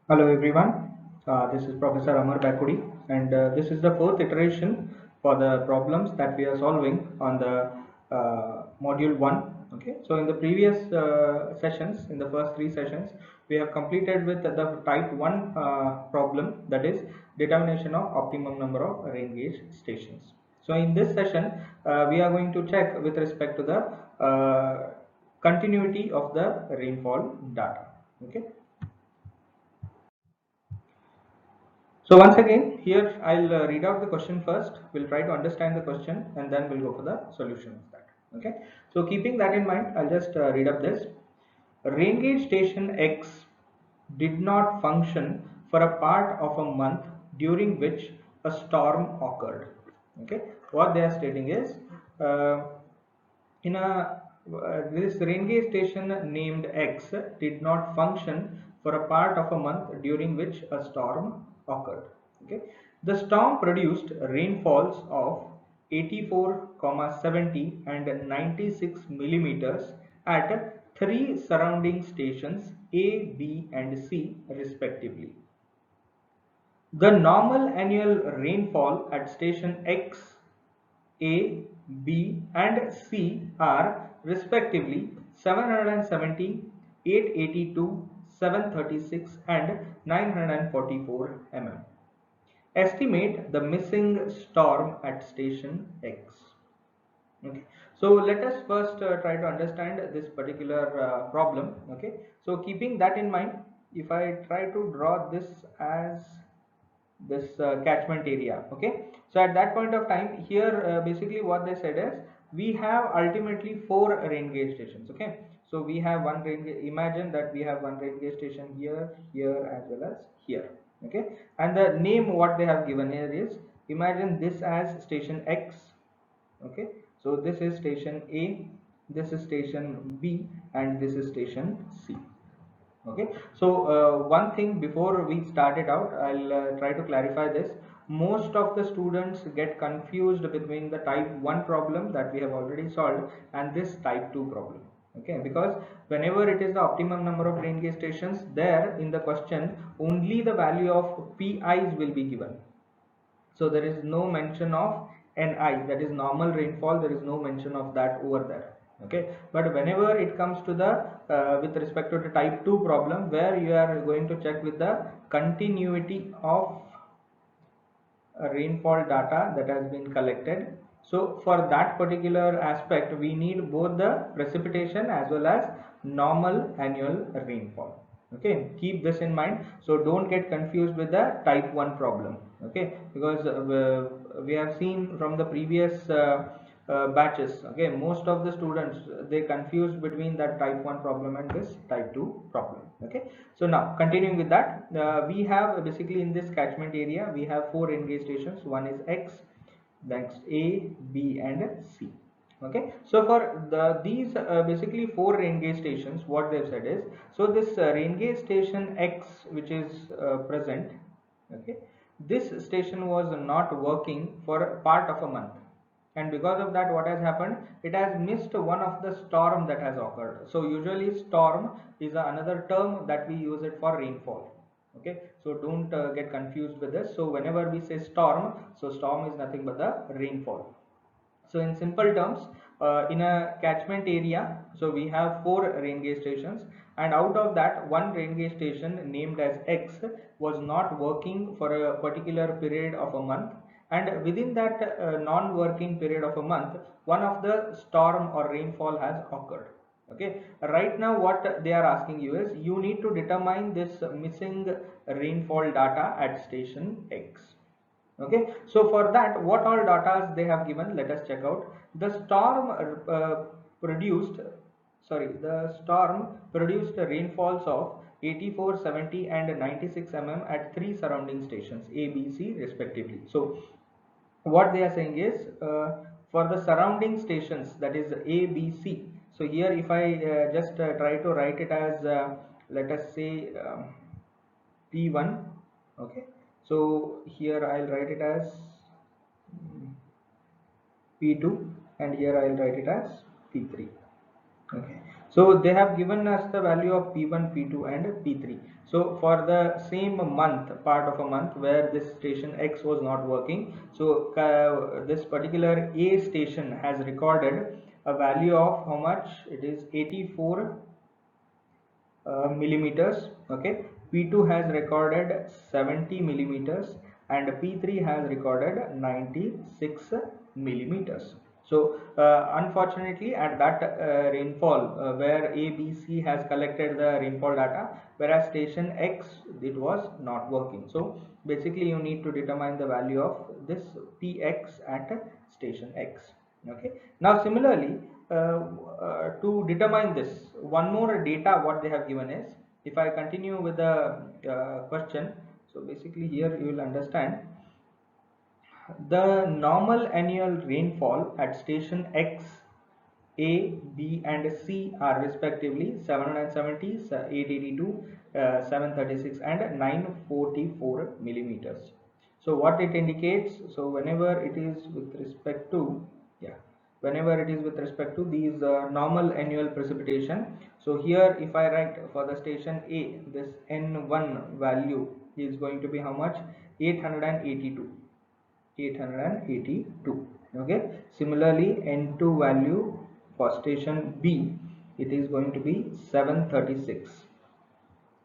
Hello everyone, this is Professor Amar Bakudi, and this is the fourth iteration for the problems that we are solving on the module 1. Okay, so in the previous sessions, in the first three sessions, we have completed with the type 1 problem, that is determination of optimum number of rain gauge stations. So in this session, we are going to check with respect to the continuity of the rainfall data. Okay. So once again, here I'll read out the question first. We'll try to understand the question and then we'll go for the solution of that. Okay. So keeping that in mind, I'll just read up this. Rain gauge station X did not function for a part of a month during which a storm occurred. Okay. What they are stating is uh, in a this rain gauge station named X did not function for a part of a month during which a storm occurred. Okay, the storm produced rainfalls of 84,70 and 96 millimeters at three surrounding stations A, B, and C respectively. The normal annual rainfall at station X, A, B, and C are respectively 770, 882, 736, and 944 mm. Estimate the missing storm at station X. Okay, so let us first try to understand this particular problem. Okay, so keeping that in mind, if I try to draw this as this catchment area. Okay, so at that point of time here, basically what they said is we have ultimately four rain gauge stations. Okay, so we have one rain gauge, imagine that we have one rain gauge station here, here, as well as here. Okay, and the name what they have given here is, imagine this as station X. Okay, so this is station A, this is station B, and this is station C. Okay, so one thing before we start it out, I'll try to clarify this. Most of the students get confused between the type 1 problem that we have already solved and this type 2 problem. Okay, because whenever it is the optimum number of rain gauge stations, there in the question only the value of PIs will be given. So there is no mention of Ni, that is normal rainfall. There is no mention of that over there. Okay, but whenever it comes to the with respect to the type 2 problem, where you are going to check with the continuity of rainfall data that has been collected. So for that particular aspect, we need both the precipitation as well as normal annual rainfall. Okay, keep this in mind. So don't get confused with the type 1 problem. Okay, because we have seen from the previous batches. Okay, most of the students, they confuse between that type 1 problem and this type 2 problem. Okay, so now continuing with that, we have basically in this catchment area we have four engaged stations. One is X, next A, B, and C. Okay, so for these basically four rain gauge stations, what they've said is, so this rain gauge station X, which is present. Okay, this station was not working for part of a month, and because of that, what has happened, it has missed one of the storm that has occurred. So usually storm is another term that we use it for rainfall. Okay, so don't get confused with this. So whenever we say storm, so storm is nothing but the rainfall. So in simple terms, in a catchment area, so we have four rain gauge stations, and out of that, one rain gauge station named as X was not working for a particular period of a month, and within that non-working period of a month, one of the storm or rainfall has occurred. Okay, right now what they are asking you is, you need to determine this missing rainfall data at station X. Okay, so for that, what all data they have given, let us check out. The storm produced the storm produced rainfalls of 84, 70, and 96 mm at three surrounding stations A, B, C respectively. So what they are saying is, for the surrounding stations, that is A, B, C. So here if I just try to write it as let us say P1. Okay, so here I'll write it as P2, and here I'll write it as P3. Okay, So they have given us the value of P1, P2 and P3. So for the same month, part of a month where this station X was not working, so this particular A station has recorded a value of how much? It is 84 millimeters. Okay, P2 has recorded 70 millimeters and P3 has recorded 96 millimeters. So unfortunately at that rainfall where ABC has collected the rainfall data, whereas station X, it was not working. So basically you need to determine the value of this Px at station X. Okay, now similarly to determine this, one more data what they have given is, if I continue with the question, so basically here you will understand the normal annual rainfall at station X, A, B and C are respectively 770, 882, 736 and 944 millimeters. So what it indicates, so whenever it is with respect to, yeah, whenever it is with respect to these normal annual precipitation, so here if I write for the station A, this N1 value is going to be how much? 882. 882. Okay, similarly N2 value for station B, it is going to be 736.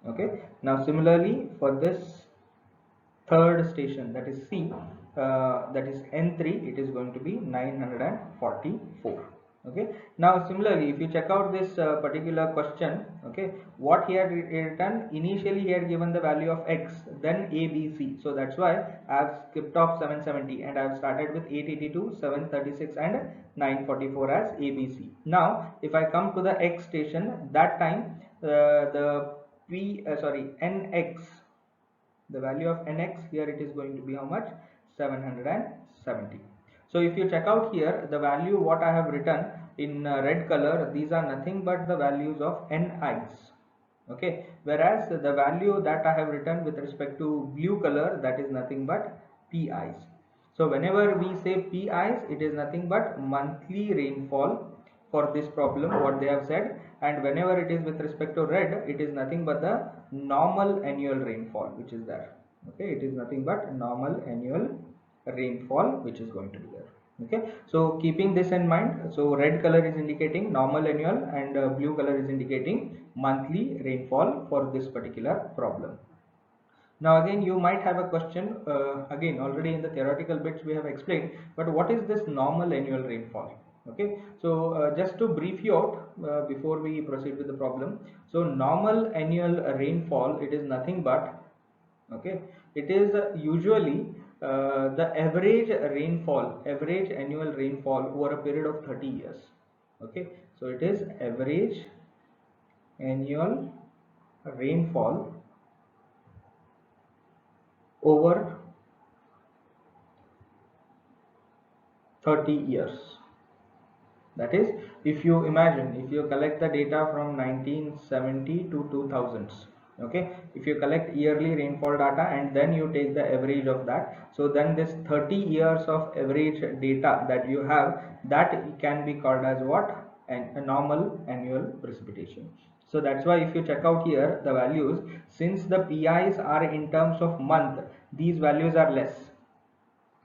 Okay, now similarly for this third station, that is C, that is N3, it is going to be 944. Okay, now similarly if you check out this particular question, okay, what he had written initially, he had given the value of X, then ABC, so that's why I have skipped off 770 and I have started with 882, 736 and 944 as ABC. Now if I come to the X station, that time the NX, the value of nx here, it is going to be how much? 770. So if you check out here, the value what I have written in red color, these are nothing but the values of ni's. Okay, whereas the value that I have written with respect to blue color, that is nothing but pi's. So whenever we say pi's, it is nothing but monthly rainfall for this problem what they have said, and whenever it is with respect to red, it is nothing but the normal annual rainfall which is there. Okay, it is nothing but normal annual rainfall which is going to be there. Okay, so keeping this in mind, so red color is indicating normal annual and blue color is indicating monthly rainfall for this particular problem. Now again you might have a question, again already in the theoretical bits we have explained, but what is this normal annual rainfall? Okay, so just to brief you out before we proceed with the problem, so normal annual rainfall, it is nothing but, okay, it is usually the average annual rainfall over a period of 30 years. Okay, so it is average annual rainfall over 30 years. That is, if you imagine, if you collect the data from 1970 to 2000s, okay, if you collect yearly rainfall data and then you take the average of that, so then this 30 years of average data that you have, that can be called as what? A normal annual precipitation. So that's why if you check out here the values, since the PIs are in terms of month, these values are less,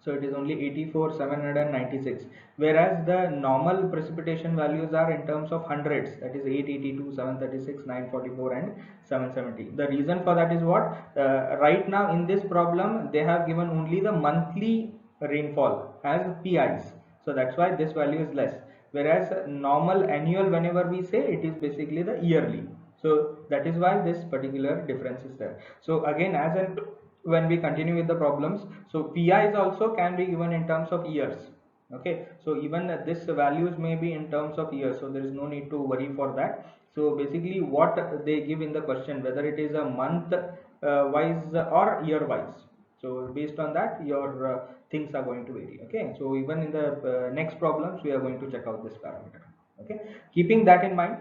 so it is only 84 796, whereas the normal precipitation values are in terms of hundreds, that is 882 736 944 and 770. The reason for that is what, right now in this problem they have given only the monthly rainfall as PIs, so that's why this value is less, whereas normal annual, whenever we say, it is basically the yearly, so that is why this particular difference is there. So again, as in when we continue with the problems, so PIs also can be given in terms of years. Okay, so even this values may be in terms of years, so there is no need to worry for that. So basically what they give in the question, whether it is a month wise or year wise, so based on that your things are going to vary. Okay, so even in the next problems we are going to check out this parameter. Okay, keeping that in mind,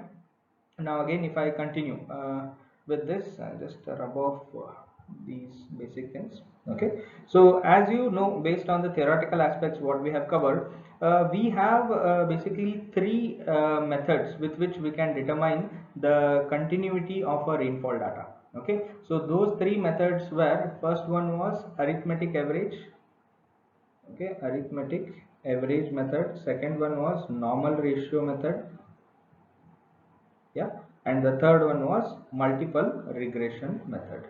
now again if I continue with this, I'll just rub off these basic things. Okay, so as you know, based on the theoretical aspects what we have covered, we have basically three methods with which we can determine the continuity of a rainfall data. Okay, so those three methods were, first one was arithmetic average. Okay, arithmetic average method. Second one was normal ratio method. Yeah, and the third one was multiple regression method.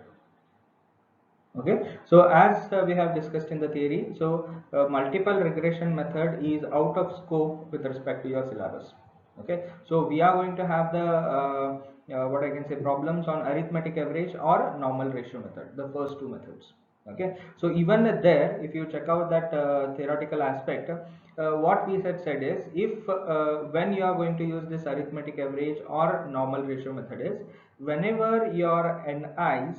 Okay, so as we have discussed in the theory, so multiple regression method is out of scope with respect to your syllabus. Okay, so we are going to have the what I can say, problems on arithmetic average or normal ratio method, the first two methods. Okay, so even there, if you check out that theoretical aspect, what we had said is, if when you are going to use this arithmetic average or normal ratio method, is whenever your ni's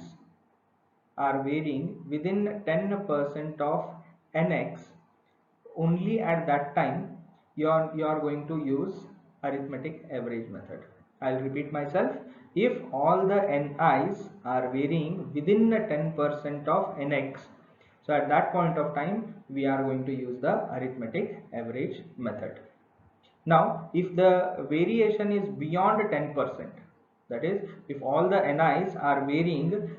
are varying within 10% of nx, only at that time you are going to use arithmetic average method. I'll repeat myself. If all the ni's are varying within the 10% of nx, so at that point of time we are going to use the arithmetic average method. Now, if the variation is beyond 10%, that is, if all the ni's are varying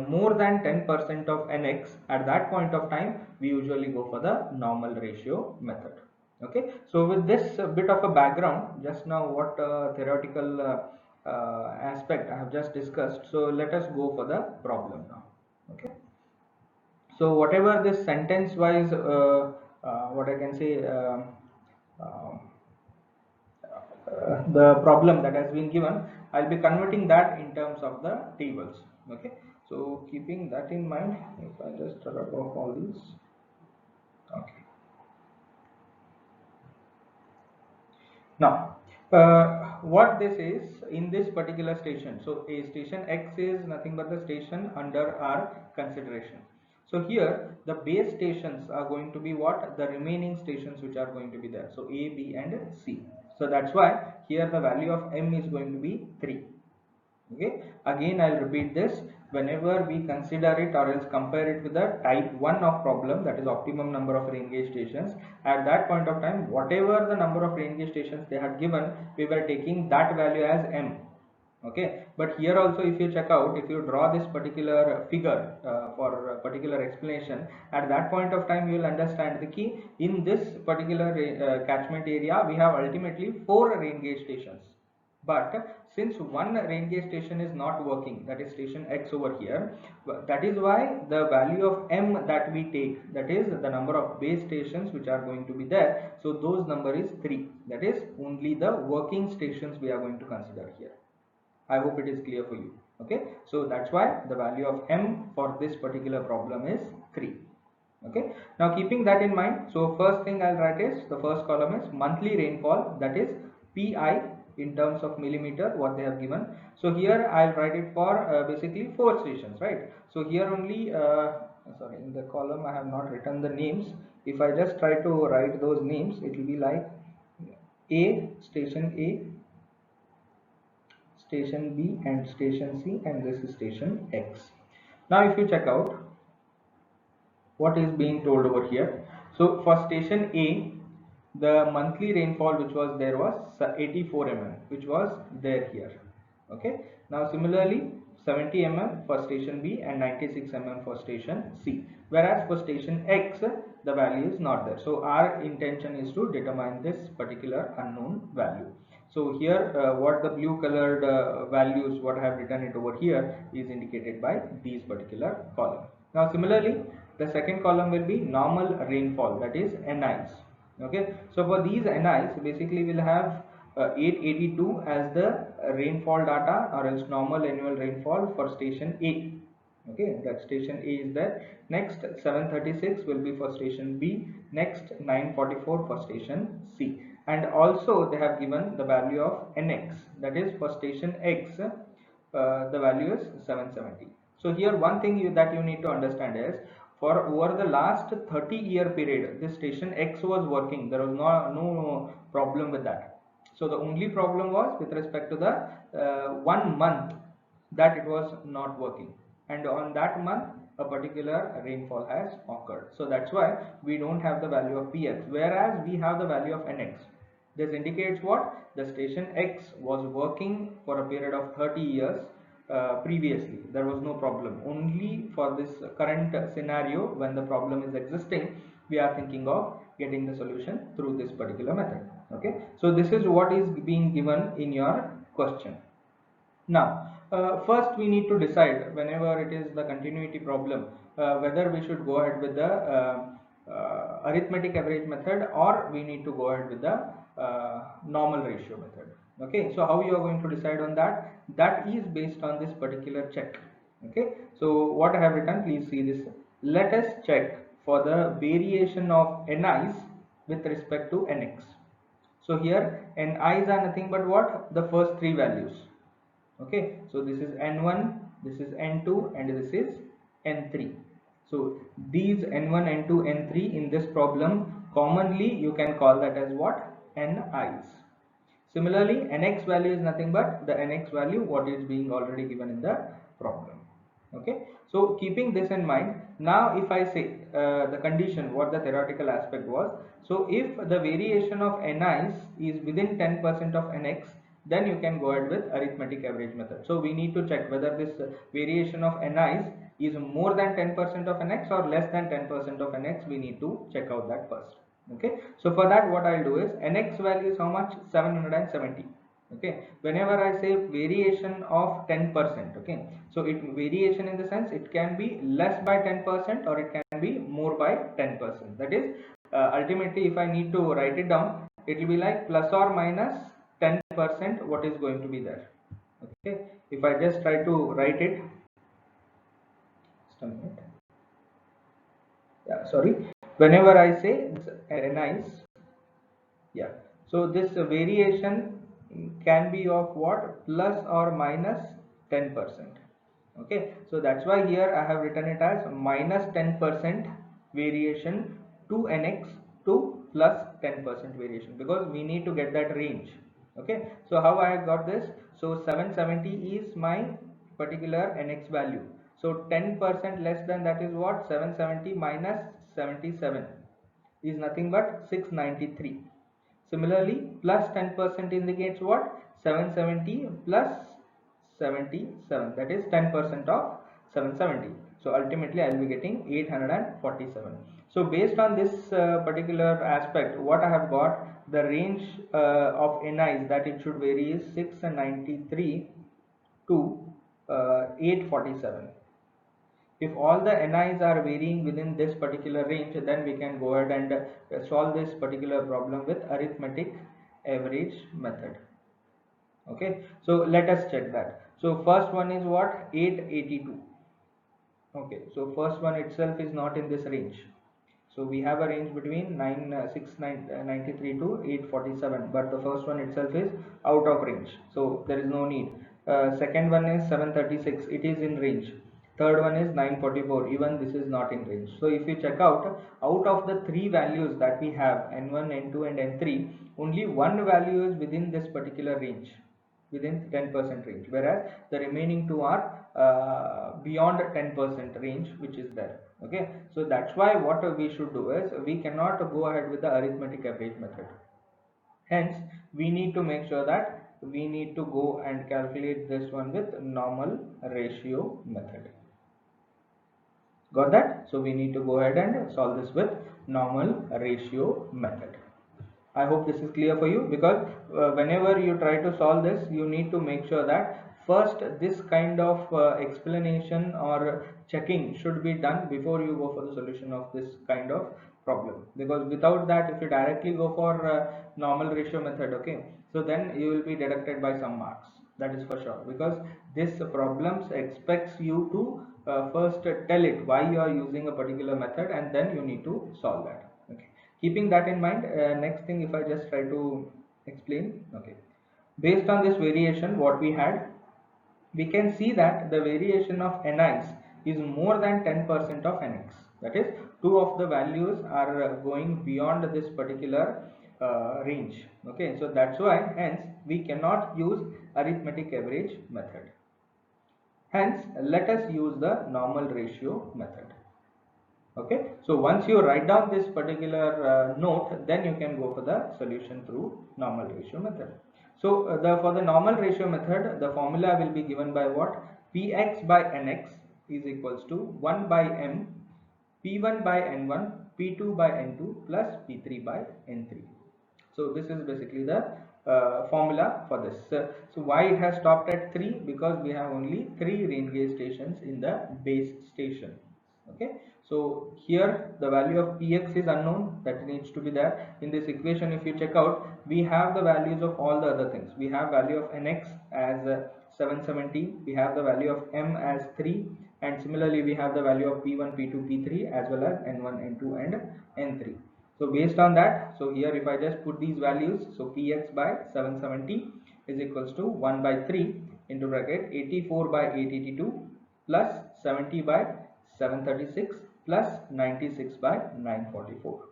more than 10% of nx, at that point of time, we usually go for the normal ratio method. Okay, so with this bit of a background, just now what theoretical aspect I have just discussed, so let us go for the problem now. Okay, so whatever this sentence wise, what I can say, uh, the problem that has been given, I'll be converting that in terms of the tables. Okay, so keeping that in mind, if I just rub off all these. Okay, now what this is in this particular station, so a station X is nothing but the station under our consideration. So here the base stations are going to be what, the remaining stations which are going to be there, so A, B and C. So that's why here the value of M is going to be 3. Okay, again I'll repeat this, whenever we consider it or else compare it with the type 1 of problem, that is optimum number of rain gauge stations, at that point of time whatever the number of rain gauge stations they had given, we were taking that value as M. Okay, but here also if you check out, if you draw this particular figure for a particular explanation, at that point of time you will understand the key. In this particular catchment area we have ultimately 4 rain gauge stations, but since one rain gauge station is not working, that is station X over here, that is why the value of M that we take, that is the number of base stations which are going to be there, so those number is 3, that is only the working stations we are going to consider here. I hope it is clear for you. Okay, so that's why the value of M for this particular problem is 3. Okay, now keeping that in mind, so first thing I'll write is, the first column is monthly rainfall, that is PI in terms of millimeter what they have given. So here I'll write it for basically 4 stations, right? So here only sorry, in the column I have not written the names. If I just try to write those names, it will be like A, station A, station B and station C, and this is station X. Now if you check out what is being told over here, so for station A, the monthly rainfall which was there was 84 mm, which was there here. Okay, now similarly 70 mm for station B and 96 mm for station C, whereas for station X the value is not there. So our intention is to determine this particular unknown value. So here what the blue colored values what I have written it over here is indicated by these particular column. Now similarly the second column will be normal rainfall, that is NIs. Okay, so for these NIs basically we'll have 882 as the rainfall data or else normal annual rainfall for station A. Okay, that station A is there. Next 736 will be for station B, next 944 for station C, and also they have given the value of NX, that is for station X the value is 770. So here one thing that you need to understand is, for over the last 30-year period this station X was working, there was no problem with that. So the only problem was with respect to the 1 month that it was not working, and on that month a particular rainfall has occurred. So that's why we don't have the value of Px, whereas we have the value of Nx. This indicates what? The station X was working for a period of 30 years previously. There was no problem. Only for this current scenario, when the problem is existing, we are thinking of getting the solution through this particular method. Okay, so this is what is being given in your question. Now, first we need to decide, whenever it is the continuity problem, whether we should go ahead with the arithmetic average method, or we need to go ahead with the normal ratio method. Okay, so how you are going to decide on that? That is based on this particular check. Okay, so what I have written, please see this. Let us check for the variation of ni's with respect to nx. So here ni's are nothing but what? The first three values. Okay, so this is n1, this is n2, and this is n3. So these n1, n2, n3 in this problem, commonly you can call that as what? Ni's. Similarly, nx value is nothing but the nx value what is being already given in the problem. Okay, so keeping this in mind, now if I say the condition, what the theoretical aspect was, so if the variation of ni's is within 10% of nx, then you can go ahead with arithmetic average method. So we need to check whether this variation of ni's is more than 10% of nx or less than 10% of nx. We need to check out that first. Okay, so for that what I'll do is nx value is how much? 770. Okay, whenever I say variation of 10%, okay, so it variation in the sense it can be less by 10% or it can be more by 10%. That is ultimately, if I need to write it down, it will be like plus or minus 10% what is going to be there. Okay, if I just try to write it, just a minute. Yeah, sorry, whenever I say nice, yeah, so this variation can be of what? Plus or minus 10%. Okay, so that's why here I have written it as minus 10% variation to nx to plus 10% variation, because we need to get that range. Okay, so how I got this? So 770 is my particular nx value. So 10% less than that is what? 770 minus 77 is nothing but 693. Similarly, plus 10% indicates what? 770 plus 77, that is 10% of 770. So ultimately I will be getting 847. So based on this particular aspect, what I have got, the range of ni's that it should vary is 693 to 847. If all the ni's are varying within this particular range, then we can go ahead and solve this particular problem with arithmetic average method. Okay, so let us check that. So first one is what? 882. Okay, so first one itself is not in this range. So we have a range between 693 to 847, but the first one itself is out of range, so there is no need. Second one is 736, it is in range. Third one is 944, even this is not in range. So if you check out of the three values that we have, n1, n2 and n3, only one value is within this particular range, within 10% range, whereas the remaining two are beyond 10% range which is there. Okay, so that's why what we should do is we cannot go ahead with the arithmetic average method. Hence we need to make sure that we need to go and calculate this one with normal ratio method. Got that? So we need to go ahead and solve this with normal ratio method. I hope this is clear for you, because whenever you try to solve this, you need to make sure that first this kind of explanation or checking should be done before you go for the solution of this kind of problem. Because without that, if you directly go for normal ratio method, okay, so then you will be deducted by some marks. That is for sure, because this problems expects you to first tell it why you are using a particular method, and then you need to solve that. Okay, keeping that in mind, next thing, if I just try to explain, okay, based on this variation what we had, we can see that the variation of ni's is more than 10% of nx. That is, two of the values are going beyond this particular range. Okay, so that's why hence we cannot use arithmetic average method. Hence, let us use the normal ratio method. Okay, so once you write down this particular note, then you can go for the solution through normal ratio method. So for the normal ratio method, the formula will be given by what? Px by nx is equals to 1 by m, p1 by n1, p2 by n2 plus p3 by n3. So this is basically the formula for this. So why it has stopped at 3? Because we have only 3 rain gauge stations in the base station. Okay, so here the value of px is unknown, that needs to be there in this equation. If you check out, we have the values of all the other things. We have value of nx as 770, we have the value of m as 3, and similarly we have the value of p1, p2, p3 as well as n1, n2 and n3. So based on that, so here if I just put these values, so px by 770 is equals to 1 by 3 into bracket 84 by 882 plus 70 by 736 plus 96 by 944.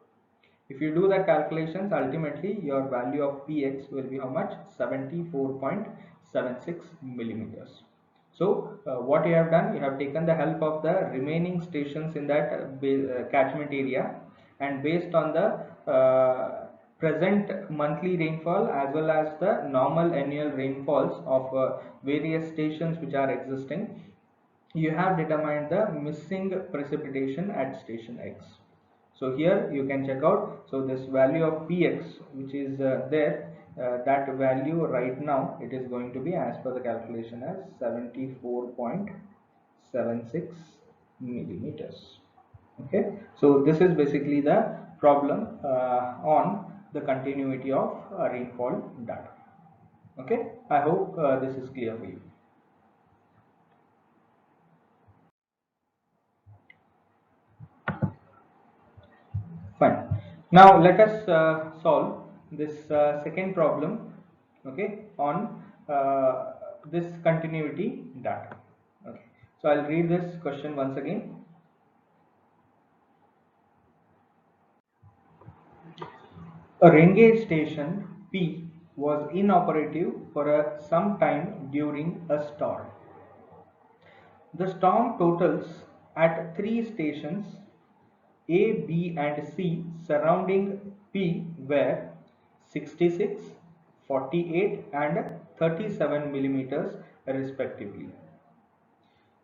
If you do the calculations, ultimately your value of px will be how much? 74.76 millimeters. So what you have done, you have taken the help of the remaining stations in that catchment area, and based on the present monthly rainfall as well as the normal annual rainfalls of various stations which are existing, you have determined the missing precipitation at station X. So here you can check out, so this value of px which is there, that value right now it is going to be, as per the calculation, as 74.76 millimeters. Okay, so this is basically the problem on the continuity of rainfall data. Okay, I hope this is clear for you. Fine. Now let us solve this second problem, okay, on this continuity data. Okay. So I'll read this question once again. A rain gauge station P was inoperative for some time during a storm. The storm totals at 3 stations A, B and C surrounding P were 66, 48 and 37 millimeters respectively.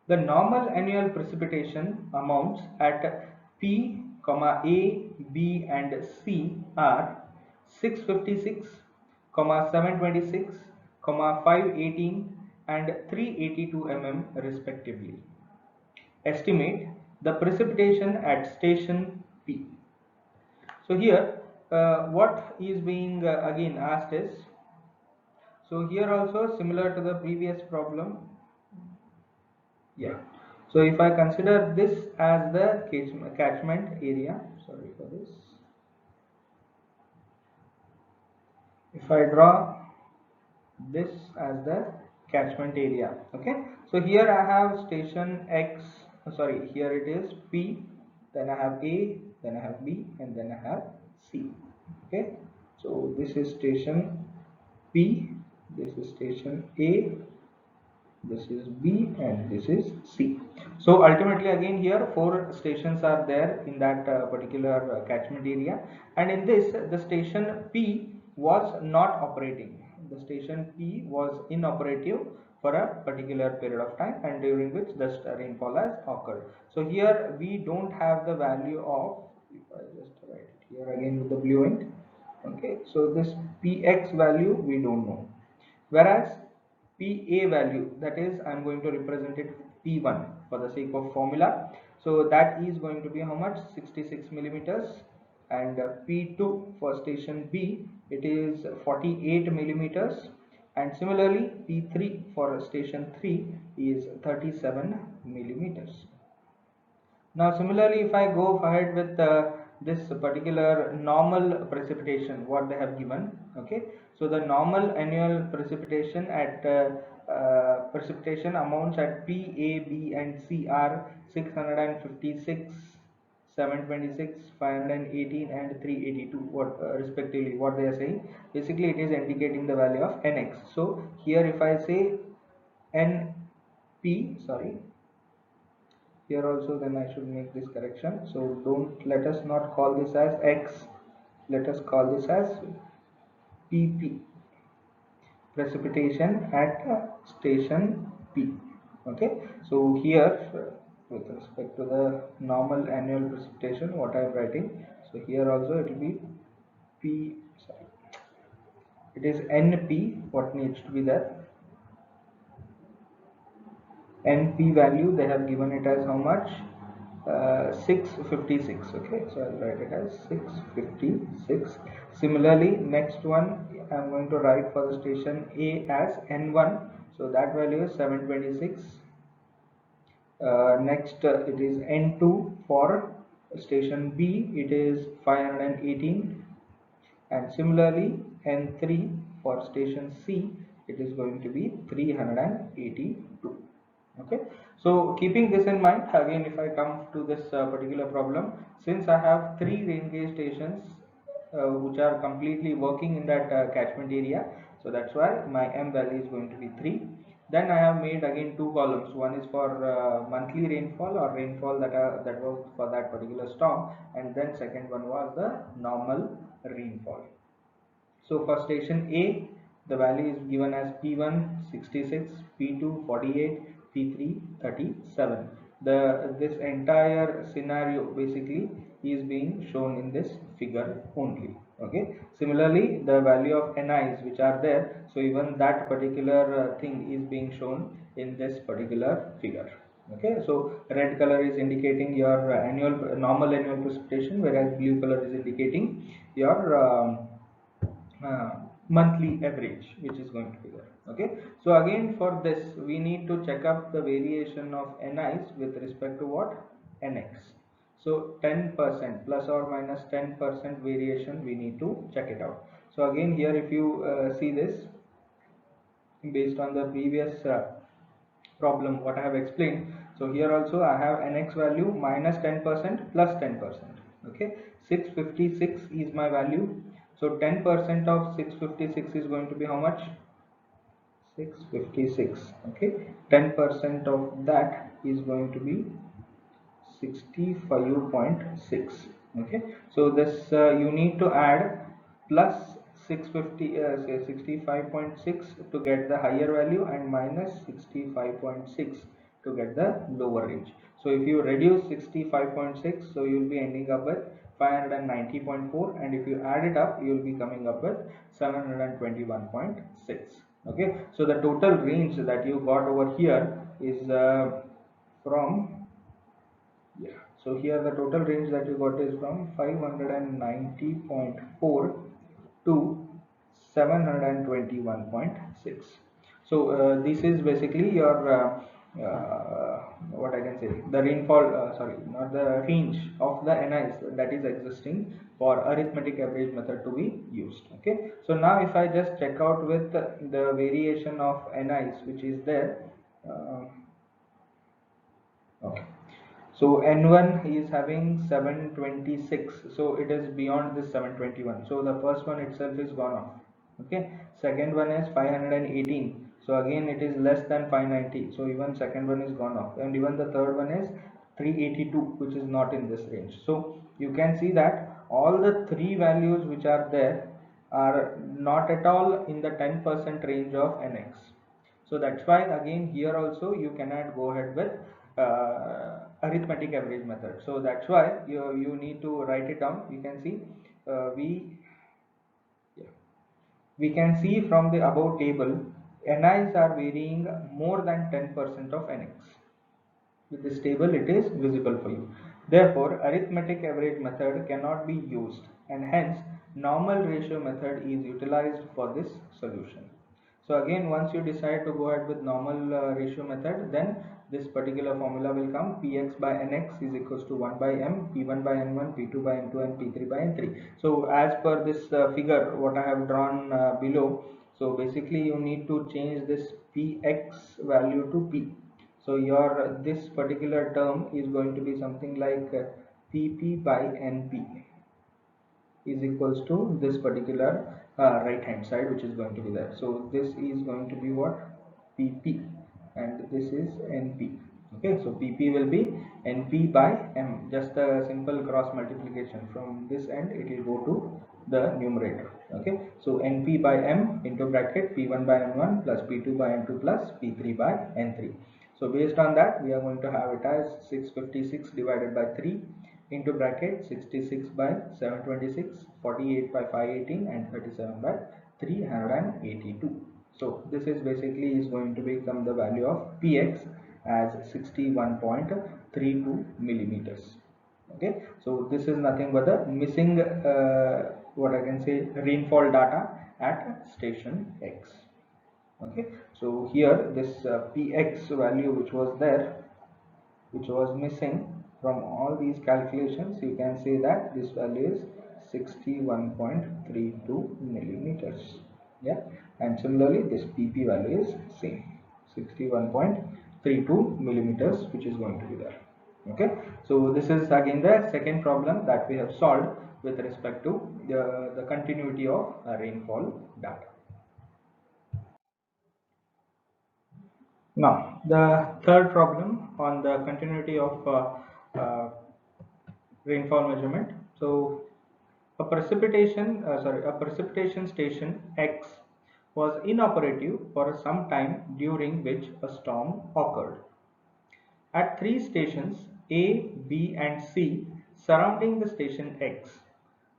The normal annual precipitation amounts at P, A, B and C are 656, 726, 518 and 382 mm respectively. Estimate the precipitation at station P. So here what is being again asked is, so here also similar to the previous problem, yeah. So if I consider this as the catchment area, sorry for this, if I draw this as the catchment area, okay, so here I have station X, sorry, here it is P, then I have A, then I have B and then I have C. Okay, so this is station P, this is station A, this is B and this is C. So ultimately again here 4 stations are there in that particular catchment area, and in this the station P was not operating. The station P was inoperative for a particular period of time, and during which the rainfall has occurred. So here we don't have the value of, if I just write it here again with the blue ink, okay, so this Px value we don't know, whereas PA value, that is I'm going to represent it P1 for the sake of formula, so that is going to be how much? 66 millimeters, and P2 for station B it is 48 millimeters, and similarly P3 for station 3 is 37 millimeters. Now similarly if I go ahead with this particular normal precipitation what they have given, okay, so the normal annual precipitation at precipitation amounts at P, A, B and C are 656, 726, 518 and 382, what respectively what they are saying. Basically it is indicating the value of nx. So here if I say n P, sorry, here also then I should make this correction. So don't, let us not call this as X, let us call this as PP, precipitation at station P. Okay, so here with respect to the normal annual precipitation, what I am writing, so here also it will be P, sorry, it is NP, what needs to be there, NP value they have given it as how much, 656. Okay, so I'll write it as 656. Similarly, next one I'm going to write for the station A as N1, so that value is 726. Next it is N2 for station B, it is 518, and similarly N3 for station C, it is going to be 382. Okay, so keeping this in mind, again if I come to this particular problem, since I have three rain gauge stations which are completely working in that catchment area, so that's why my M value is going to be 3. Then I have made again two columns, one is for monthly rainfall or rainfall that was for that particular storm, and then second one was the normal rainfall. So for station A, the value is given as P1 66, P2 48, P3 37. This entire scenario basically is being shown in this figure only. Okay. Similarly, the value of NIs which are there, so even that particular thing is being shown in this particular figure. Okay, so red color is indicating your normal annual precipitation, whereas blue color is indicating your monthly average which is going to be there. Okay, so again for this we need to check up the variation of NIs with respect to what, NX. So 10% plus or minus 10% variation we need to check it out. So again here if you see this based on the previous problem what I have explained, so here also I have NX value minus 10% plus 10%. Okay, 656 is my value, so 10% of 656 is going to be how much, 656. Okay, 10% of that is going to be 65.6. Okay, so this you need to add plus 650 say 65.6 to get the higher value and minus 65.6 to get the lower range. So if you reduce 65.6, so you will be ending up with 590.4, and if you add it up you will be coming up with 721.6. Okay, so the total range that you got over here is from, yeah, so here the total range that you got is from 590.4 to 721.6. So this is basically your what I can say, the rainfall, sorry, not the range of the NIs that is existing for arithmetic average method to be used. Okay, so now if I just check out with the variation of NIs which is there. Okay, so N1 is having 726, so it is beyond this 721, so the first one itself is gone off. Okay, second one is 518, so again it is less than 590, so even second one is gone off, and even the third one is 382, which is not in this range. So you can see that all the three values which are there are not at all in the 10% range of NX. So that's why again here also you cannot go ahead with arithmetic average method. So that's why you need to write it down. You can see yeah, we can see from the above table NIs are varying more than 10% of NX. With this table it is visible for you. Therefore arithmetic average method cannot be used, and hence normal ratio method is utilized for this solution. So again once you decide to go ahead with normal ratio method, then this particular formula will come: Px by Nx is equals to 1 by M, P1 by N1, P2 by N2, and P3 by N3. So as per this figure what I have drawn below, so basically you need to change this Px value to P. So your this particular term is going to be something like PP by NP is equals to this particular right hand side which is going to be there. So this is going to be what, PP. and this is NP. Okay, so PP will be NP by M, just a simple cross multiplication. From this end it will go to the numerator. Okay, so NP by M into bracket P1 by M1 plus P2 by M2 plus P3 by N3. So based on that, we are going to have it as 656 divided by 3 into bracket 66 by 726, 48 by 518 and 37 by 382. So this is basically is going to become the value of Px as 61.32 millimeters. Okay, so this is nothing but the missing what I can say rainfall data at station X. Okay, so here this Px value which was there, which was missing from all these calculations, you can say that this value is 61.32 millimeters. Yeah, and similarly this PP value is same, 61.32 millimeters, which is going to be there. Okay, so this is again the second problem that we have solved with respect to the continuity of rainfall data. Now, the third problem on the continuity of rainfall measurement. So, a precipitation station X was inoperative for some time, during which a storm occurred. At three stations A, B, and C surrounding the station X,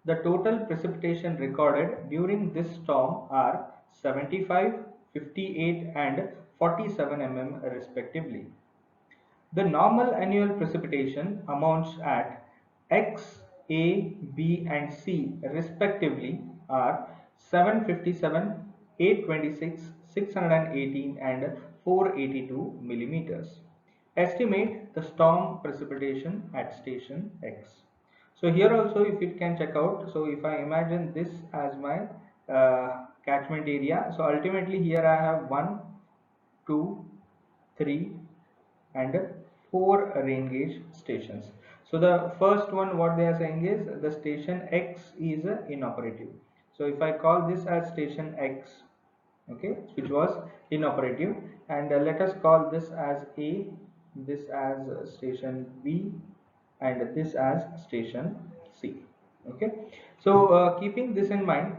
the total precipitation recorded during this storm are 75, 58, and 47 mm respectively. The normal annual precipitation amounts at X, A, B, and C respectively are 757, 826, 618, and 482 millimeters. Estimate the storm precipitation at station X. So here also, if it can check out, so if I imagine this as my catchment area, so ultimately here I have 1, 2, 3, and 4 rain gauge stations. So the first one, what they are saying is the station X is inoperative. So if I call this as station X, okay, which was inoperative, and let us call this as A, this as station B, and this as station C. Okay, so keeping this in mind,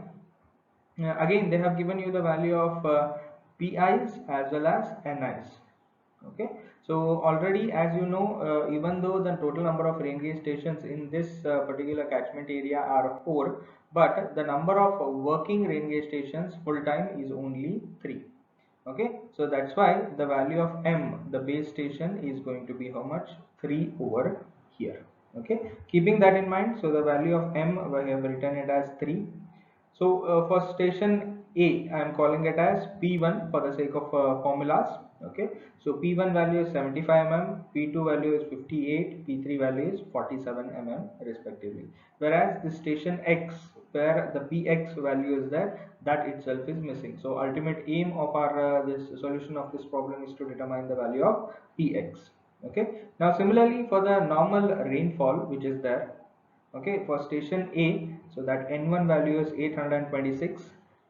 again they have given you the value of PIs as well as NIs. Okay, so already, as you know, even though the total number of rain gauge stations in this particular catchment area are 4, but the number of working rain gauge stations full time is only 3. Okay, so that's why the value of M, the base station, is going to be how much? 3 over here. Okay, keeping that in mind, so the value of M, we have written it as 3. So for station A, I am calling it as P1 for the sake of formulas. Okay, so P1 value is 75 mm, P2 value is 58, P3 value is 47 mm respectively. Whereas the station X, where the Px value is there, that itself is missing. So ultimate aim of our this solution of this problem is to determine the value of Px. Okay. Now similarly for the normal rainfall which is there, okay, for station A, so that N1 value is 826,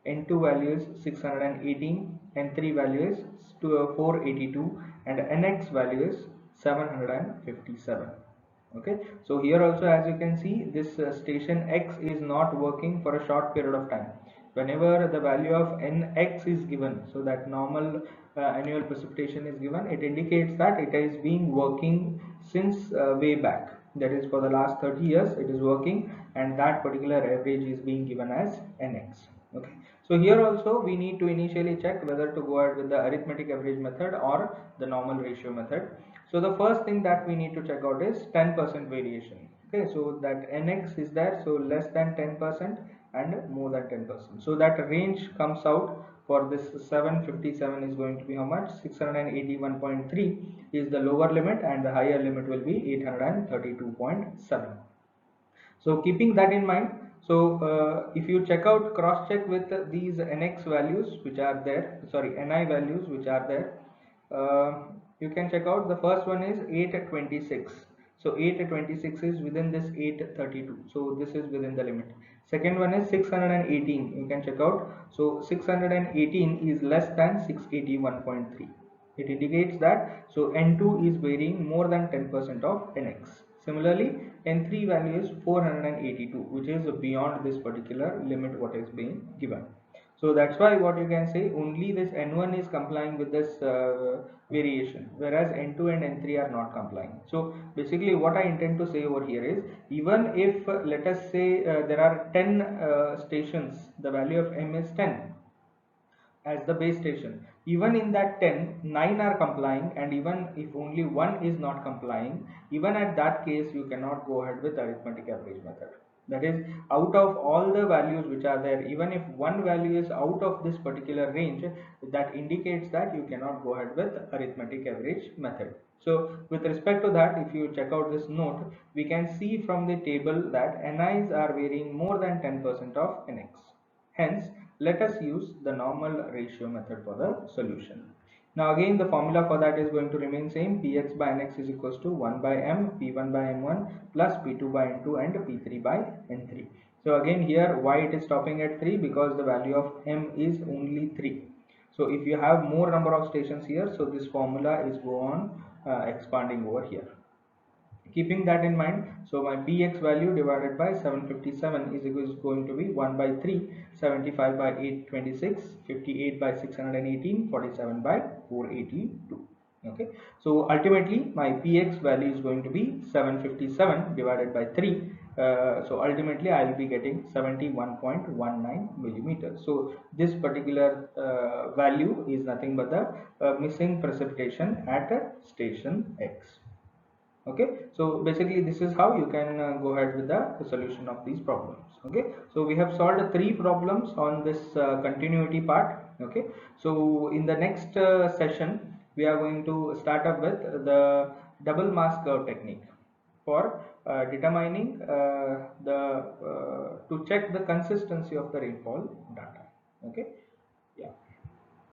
N2 value is 618, N3 value is 482, and NX value is 757. Okay, so here also, as you can see, this station X is not working for a short period of time. Whenever the value of Nx is given, so that normal annual precipitation is given, it indicates that it is being working since way back, that is for the last 30 years it is working, and that particular average is being given as Nx. Okay, so here also we need to initially check whether to go ahead with the arithmetic average method or the normal ratio method. So the first thing that we need to check out is 10% variation. Okay, so that Nx is there, so less than 10% and more than 10%. So that range comes out for this 757 is going to be how much? 681.3 is the lower limit, and the higher limit will be 832.7. So keeping that in mind, so if you check out, cross check with these Nx values which are there, sorry, Ni values which are there, you can check out. The first one is 826. So 826 is within this 832. So this is within the limit. Second one is 618. You can check out. So 618 is less than 681.3. It indicates that so N2 is varying more than 10% of Nx. Similarly, N3 value is 482, which is beyond this particular limit what is being given. So that's why what you can say, only this N1 is complying with this variation, whereas N2 and N3 are not complying. So basically what I intend to say over here is, even if let us say there are 10 stations, the value of M is 10 as the base station. Even in that 10, 9 are complying, and even if only one is not complying, even at that case you cannot go ahead with arithmetic average method. That is, out of all the values which are there, even if one value is out of this particular range, that indicates that you cannot go ahead with arithmetic average method. So with respect to that, if you check out this note, we can see from the table that Ni's are varying more than 10% of Nx. Hence, let us use the normal ratio method for the solution. Now again, the formula for that is going to remain same. Px by Nx is equals to 1 by m, P1 by m1 plus P2 by n2 and P3 by n3. So again here, why it is stopping at 3? Because the value of m is only 3. So if you have more number of stations here, so this formula is go on expanding over here. Keeping that in mind, so my px value divided by 757 is going to be 1 by 3, 75 by 826, 58 by 618, 47 by 482. Okay, so ultimately my px value is going to be 757 divided by 3. So ultimately I will be getting 71.19 millimeters. So this particular value is nothing but the missing precipitation at station X. Okay, so basically this is how you can go ahead with the solution of these problems. Okay, so we have solved 3 problems on this continuity part. Okay, so in the next session we are going to start up with the double mass curve technique for determining to check the consistency of the rainfall data. Okay,